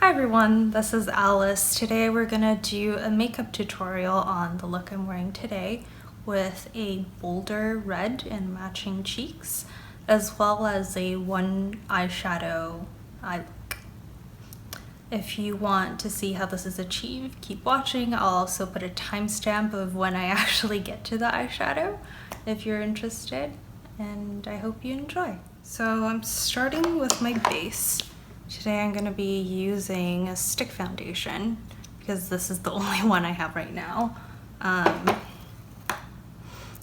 Hi everyone, this is Alice. Today we're gonna do a makeup tutorial on the look I'm wearing today with a bolder red and matching cheeks, as well as a one eyeshadow eye look. If you want to see how this is achieved, keep watching. I'll also put a timestamp of when I actually get to the eyeshadow if you're interested, and I hope you enjoy. So I'm starting with my base. Today I'm going to be using a stick foundation because this is the only one I have right now.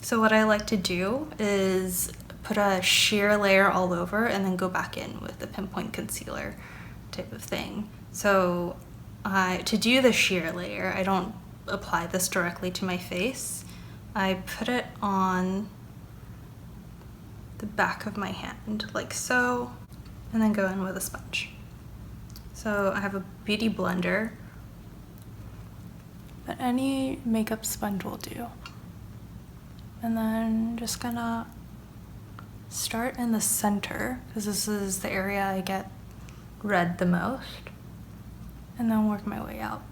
So what I like to do is put a sheer layer all over and then go back in with a pinpoint concealer type of thing. So to do the sheer layer, I don't apply this directly to my face. I put it on the back of my hand like so, and then go in with a sponge. So I have a beauty blender, but any makeup sponge will do. And then just gonna start in the center, because this is the area I get red the most, and then work my way out.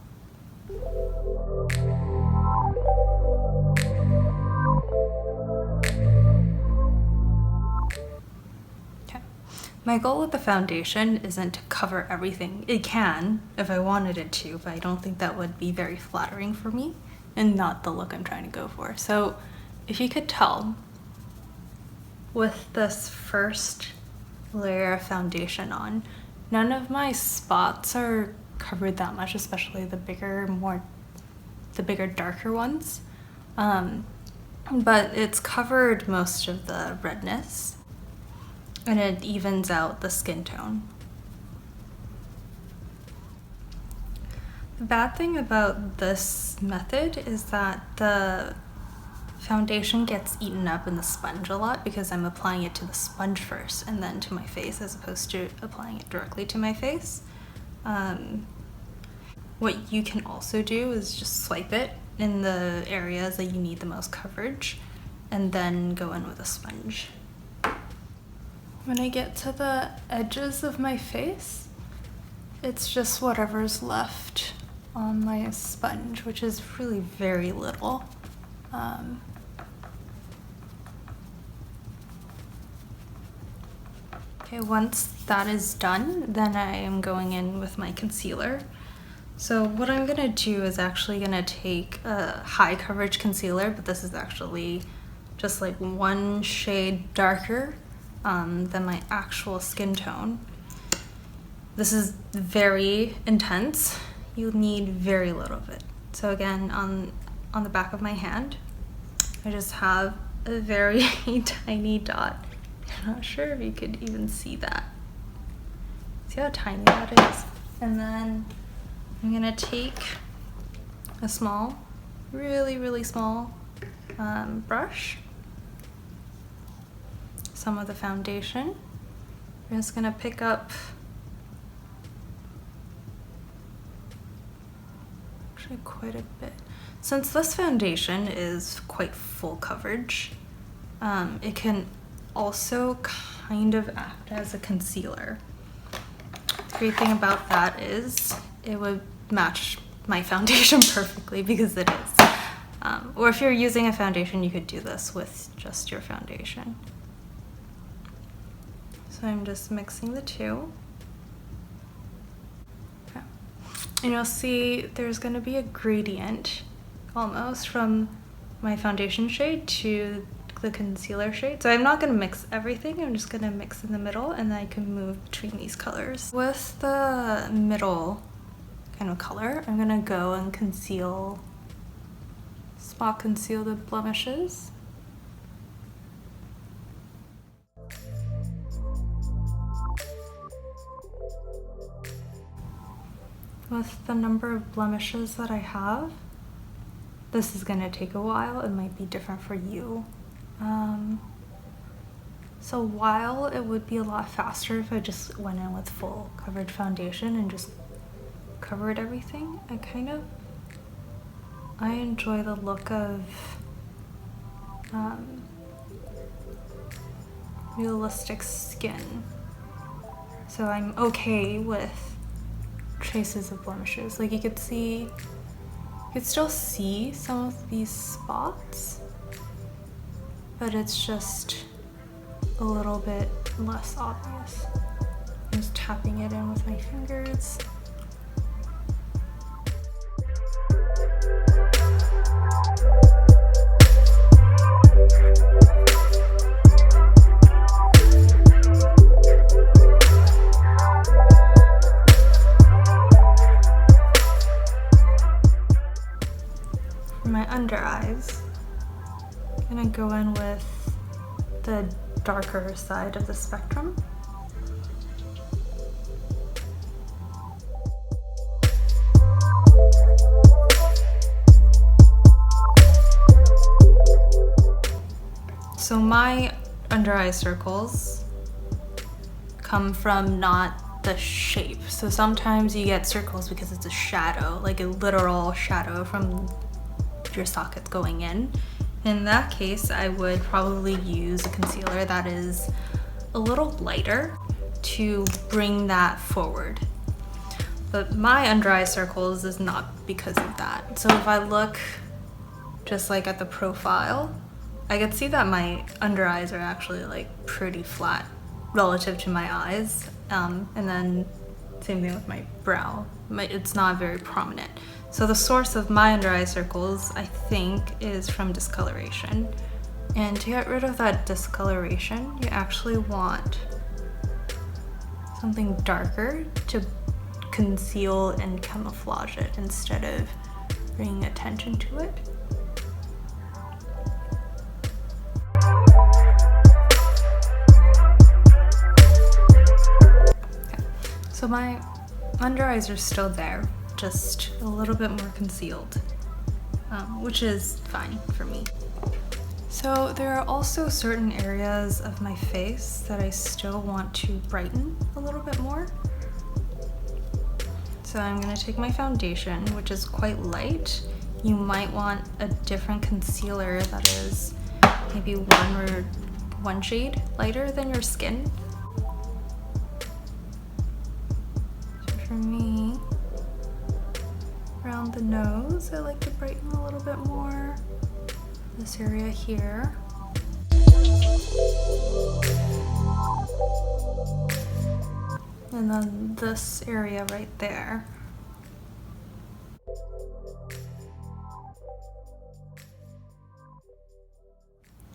My goal with the foundation isn't to cover everything. It can, if I wanted it to, but I don't think that would be very flattering for me and not the look I'm trying to go for. So if you could tell, with this first layer of foundation on, none of my spots are covered that much, especially the bigger, darker ones. But it's covered most of the redness, and it evens out the skin tone. The bad thing about this method is that the foundation gets eaten up in the sponge a lot because I'm applying it to the sponge first and then to my face as opposed to applying it directly to my face. What you can also do is just swipe it in the areas that you need the most coverage and then go in with a sponge. When I get to the edges of my face, it's just whatever's left on my sponge, which is really very little. Okay, once that is done, then I am going in with my concealer. So what I'm gonna do is actually gonna take a high coverage concealer, but this is actually just like one shade darker than my actual skin tone. This is very intense. You'll need very little of it. So again, on the back of my hand, I just have a very tiny dot. I'm not sure if you could even see that. See how tiny that is? And then I'm gonna take a small, really small brush, some of the foundation. I'm just gonna pick up actually quite a bit. Since this foundation is quite full coverage, it can also kind of act as a concealer. The great thing about that is it would match my foundation perfectly because it is. Or if you're using a foundation, you could do this with just your foundation. So I'm just mixing the two. Okay. And you'll see there's going to be a gradient almost from my foundation shade to the concealer shade. So I'm not going to mix everything, I'm just going to mix in the middle and then I can move between these colors. With the middle kind of color, I'm going to go and spot conceal the blemishes. With the number of blemishes that I have, this is gonna take a while. It might be different for you. So while it would be a lot faster if I just went in with full coverage foundation and just covered everything, I enjoy the look of realistic skin. So I'm okay with traces of blemishes. Like you could still see some of these spots, but it's just a little bit less obvious. I'm just tapping it in with my fingers. For my under eyes, I'm gonna go in with the darker side of the spectrum. So my under eye circles come from not the shape. So sometimes you get circles because it's a shadow, like a literal shadow from your socket going in. In that case, I would probably use a concealer that is a little lighter to bring that forward. But my under eye circles is not because of that. So if I look just like at the profile, I could see that my under eyes are actually like pretty flat relative to my eyes. And then same thing with my brow. It's not very prominent. So the source of my under eye circles, I think, is from discoloration. And to get rid of that discoloration, you actually want something darker to conceal and camouflage it instead of bringing attention to it. Okay. So my under eyes are still there, just a little bit more concealed, which is fine for me. So there are also certain areas of my face that I still want to brighten a little bit more. So I'm gonna take my foundation, which is quite light. You might want a different concealer that is maybe one shade lighter than your skin. So for me, around the nose, I like to brighten a little bit more. This area here. And then this area right there.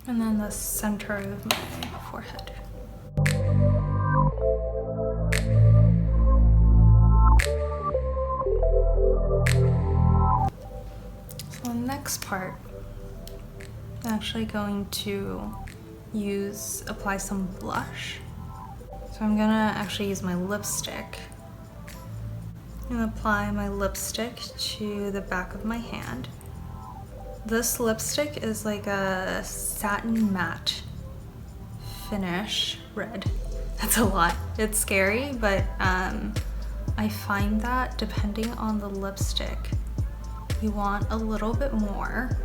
And then the center of my forehead. So the next part, I'm actually going to apply some blush. So I'm gonna actually use my lipstick and apply my lipstick to the back of my hand. This lipstick is like a satin matte finish red. That's a lot. It's scary, but I find that depending on the lipstick, you want a little bit more.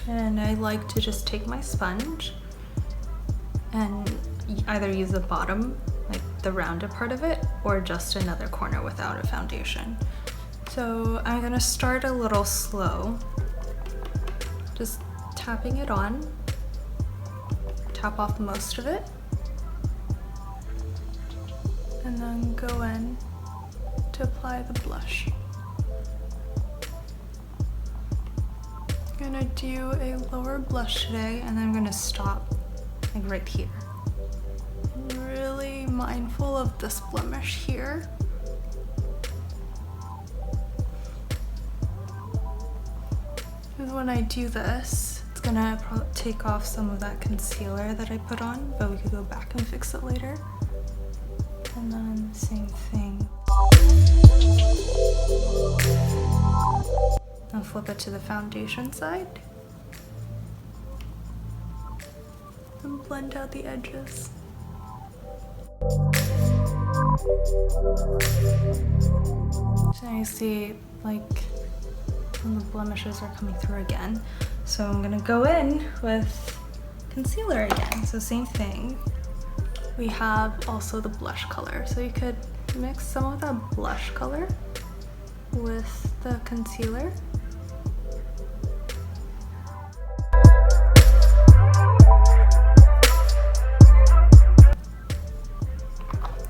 And I like to just take my sponge and either use the bottom, like the rounded part of it, or just another corner without a foundation. So I'm gonna start a little slow, just tapping it on, tap off most of it, and then go in to apply the blush. I'm gonna do a lower blush today, and then I'm gonna stop like right here. I'm really mindful of this blemish here. Because when I do this, it's gonna take off some of that concealer that I put on, but we could go back and fix it later. And then same thing. I'll flip it to the foundation side and blend out the edges. So you see, like, when the blemishes are coming through again. So I'm gonna go in with concealer again. So same thing. We have also the blush color. So you could mix some of that blush color with the concealer.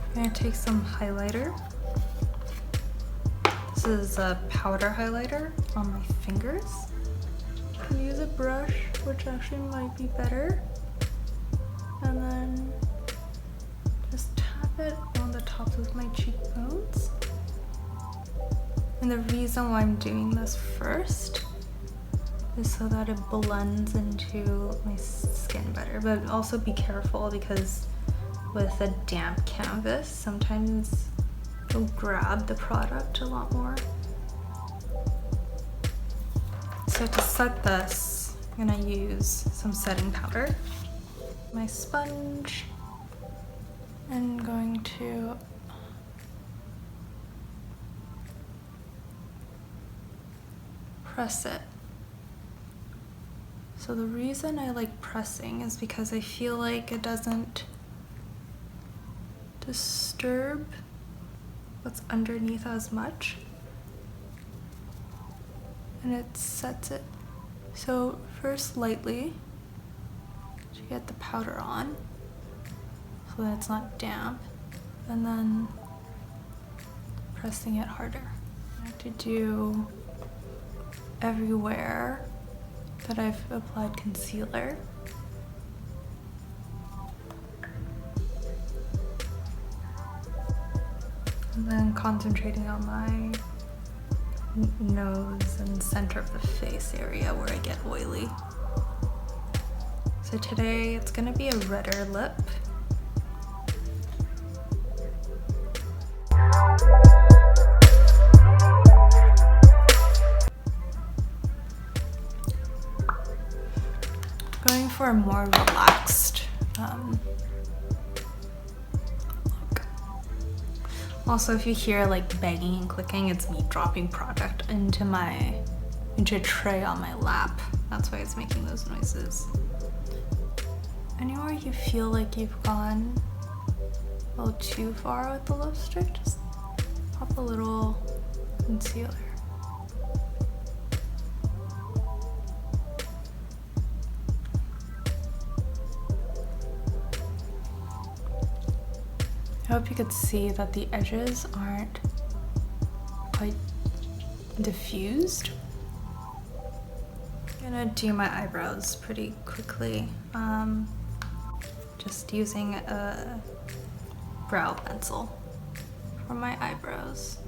I'm gonna take some highlighter. This is a powder highlighter on my fingers. I can use a brush, which actually might be better. And then just tap it on the tops of my cheekbones. And the reason why I'm doing this first is so that it blends into my skin better. But also be careful, because with a damp canvas, sometimes it'll grab the product a lot more. So to set this, I'm gonna use some setting powder, my sponge, and going to press it. So the reason I like pressing is because I feel like it doesn't disturb what's underneath as much, and it sets it. So first lightly to get the powder on so that it's not damp, and then pressing it harder. I have to do everywhere that I've applied concealer. And then concentrating on my nose and center of the face area where I get oily. So today it's gonna be a redder lip. Going for a more relaxed look. Also, if you hear like banging and clicking, it's me dropping product into a tray on my lap. That's why it's making those noises. Anywhere you feel like you've gone a little too far with the lipstick, just pop a little concealer. I hope you could see that the edges aren't quite diffused. I'm gonna do my eyebrows pretty quickly. Just using a brow pencil for my eyebrows.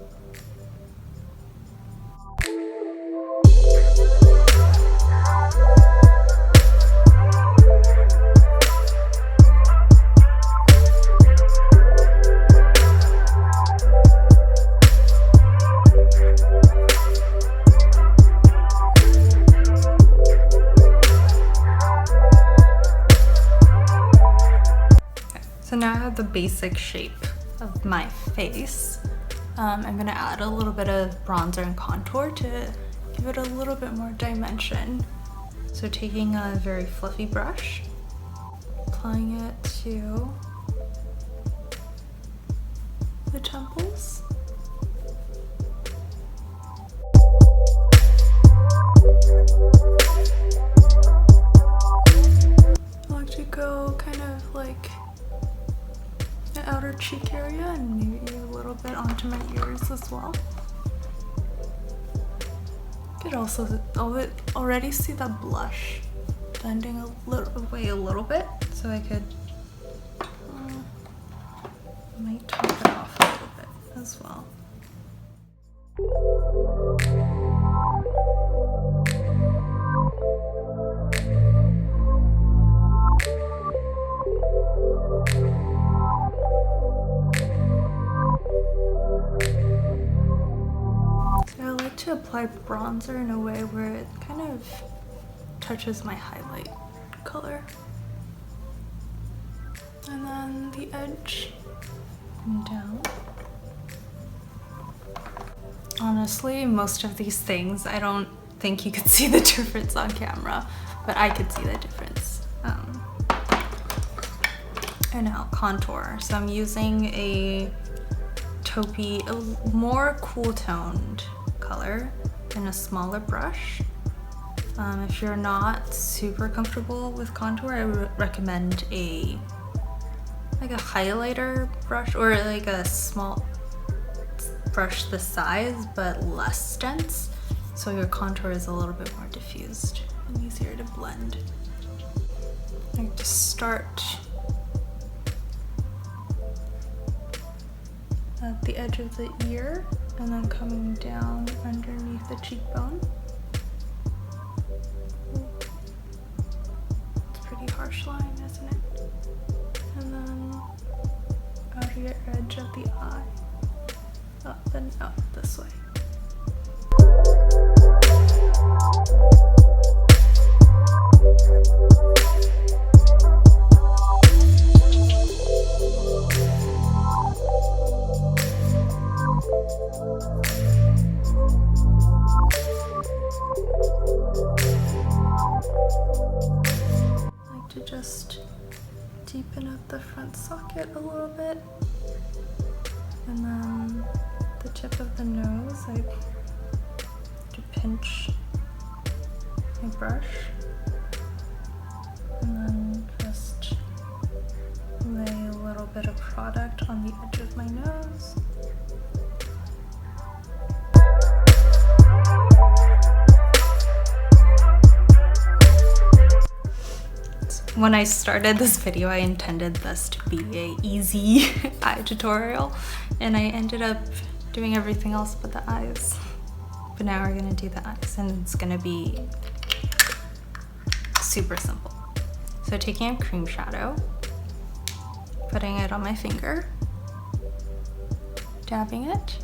So now I have the basic shape of my face. I'm gonna add a little bit of bronzer and contour to give it a little bit more dimension. So taking a very fluffy brush, applying it to the temples. I like to go kind of like the outer cheek area and maybe a little bit onto my ears as well. You could also already see that blush blending away a little bit, so I could might top it off a little bit as well. To apply bronzer in a way where it kind of touches my highlight color, and then the edge and down. Honestly, most of these things I don't think you could see the difference on camera, but I could see the difference. And now contour. So I'm using a taupey, a more cool toned color in a smaller brush. If you're not super comfortable with contour, I would recommend like a highlighter brush, or like a small brush this size but less dense, so your contour is a little bit more diffused and easier to blend. I just start at the edge of the ear and then coming down underneath the cheekbone. It's a pretty harsh line, isn't it? And then outer edge of the eye, up and out this way. Just deepen up the front socket a little bit, and then the tip of the nose, I to pinch my brush, and then just lay a little bit of product on the edge of my nose. When I started this video, I intended this to be an easy eye tutorial, and I ended up doing everything else but the eyes. But now we're gonna do the eyes, and it's gonna be super simple. So taking a cream shadow, putting it on my finger, dabbing it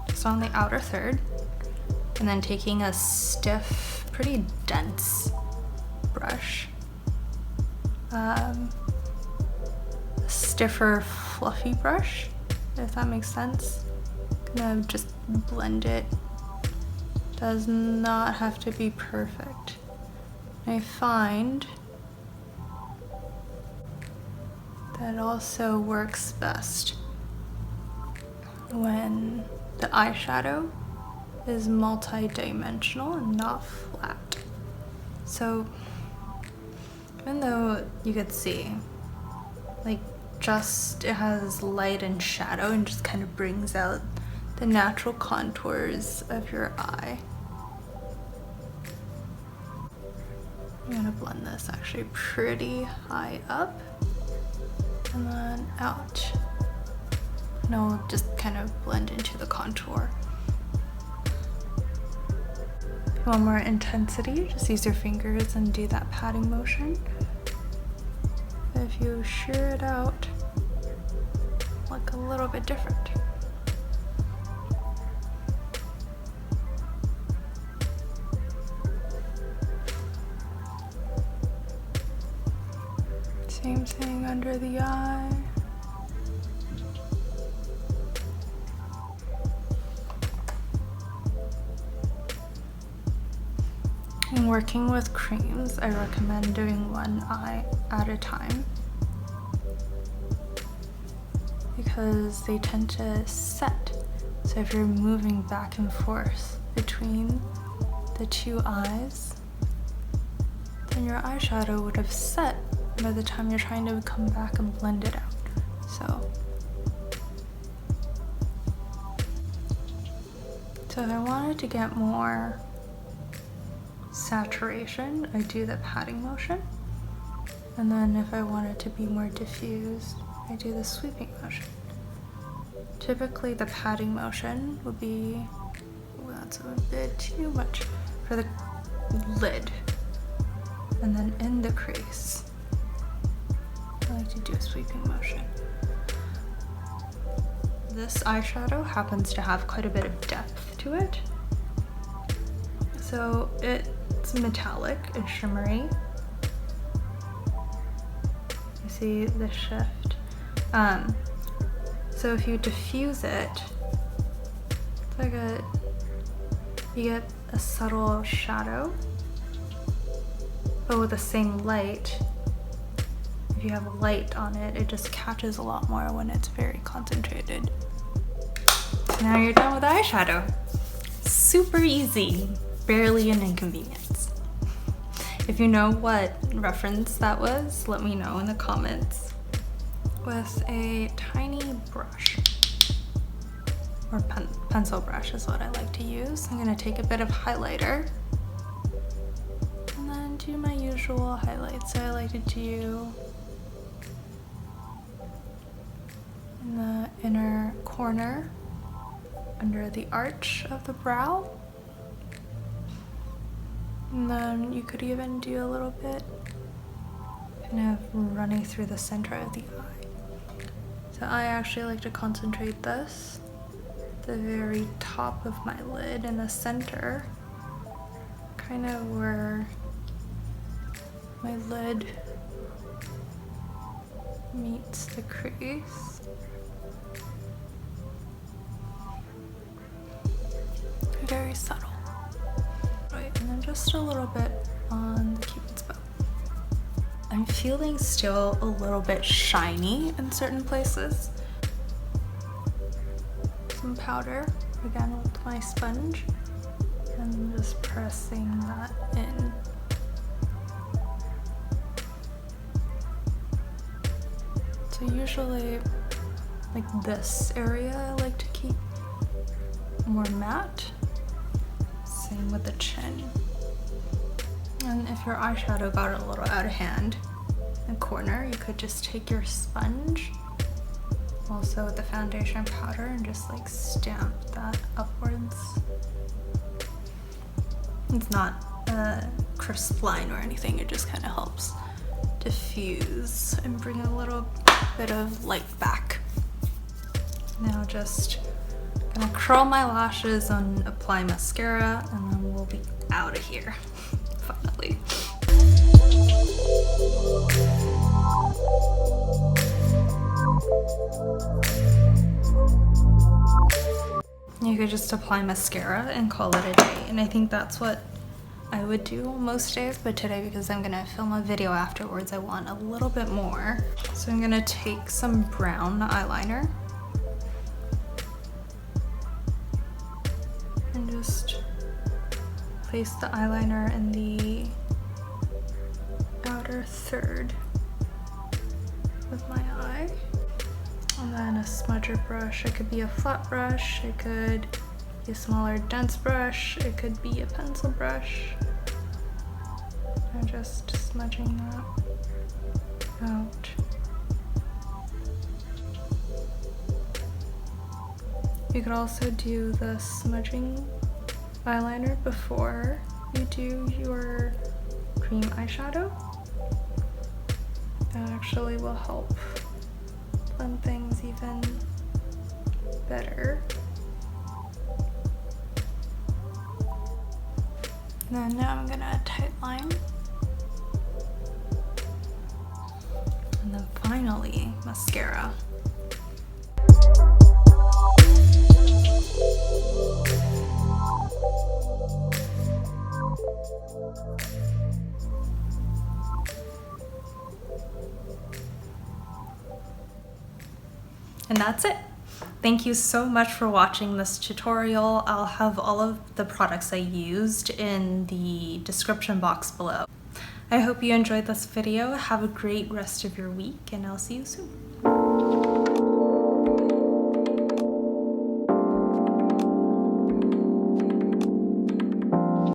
just on the outer third, and then taking a stiff, pretty dense brush, a stiffer, fluffy brush, if that makes sense. Gonna just blend it. Does not have to be perfect. I find that also works best when the eyeshadow is multi-dimensional and not flat. So even though you could see, like, just it has light and shadow and just kind of brings out the natural contours of your eye. I'm gonna blend this actually pretty high up and then out. And I'll just kind of blend into the contour. If you want more intensity, just use your fingers and do that patting motion. If you shear it out, look a little bit different. Same thing under the eye. When working with creams, I recommend doing one eye at a time because they tend to set. So if you're moving back and forth between the two eyes, then your eyeshadow would have set by the time you're trying to come back and blend it out. So if I wanted to get more saturation, I do the patting motion, and then if I want it to be more diffused, I do the sweeping motion. Typically the patting motion would be, oh, that's a bit too much, for the lid, and then in the crease I like to do a sweeping motion. This eyeshadow happens to have quite a bit of depth to it, so it's metallic and shimmery. You see the shift. So if you diffuse it, it's like you get a subtle shadow, but with the same light. If you have light on it, it just catches a lot more when it's very concentrated. Now you're done with eyeshadow. Super easy, barely an inconvenience. If you know what reference that was, let me know in the comments. With a tiny brush, or pencil brush is what I like to use, I'm gonna take a bit of highlighter and then do my usual highlights. So I like to do in the inner corner, under the arch of the brow. And then you could even do a little bit kind of running through the center of the eye. So I actually like to concentrate this at the very top of my lid in the center, kind of where my lid meets the crease. Very subtle. Right, and then just a little bit on the cupid's bow. I'm feeling still a little bit shiny in certain places. Some powder, again with my sponge, and just pressing that in. So usually, like this area, I like to keep more matte. Same with the chin. And if your eyeshadow got a little out of hand in the corner, you could just take your sponge, also with the foundation powder, and just like stamp that upwards. It's not a crisp line or anything, it just kind of helps diffuse and bring a little bit of light back. Now just gonna curl my lashes and apply mascara, and then we'll be out of here, finally. You could just apply mascara and call it a day, and I think that's what I would do most days, but today, because I'm gonna film a video afterwards, I want a little bit more. So I'm gonna take some brown eyeliner and just place the eyeliner in the outer third of my eye. And then a smudger brush. It could be a flat brush, it could be a smaller dense brush, it could be a pencil brush. I'm just smudging that out. You could also do the smudging eyeliner before you do your cream eyeshadow. That actually will help blend things even better. And then now I'm gonna tight line. And then finally, mascara. And that's it. Thank you so much for watching this tutorial. I'll have all of the products I used in the description box below. I hope you enjoyed this video. Have a great rest of your week, and I'll see you soon.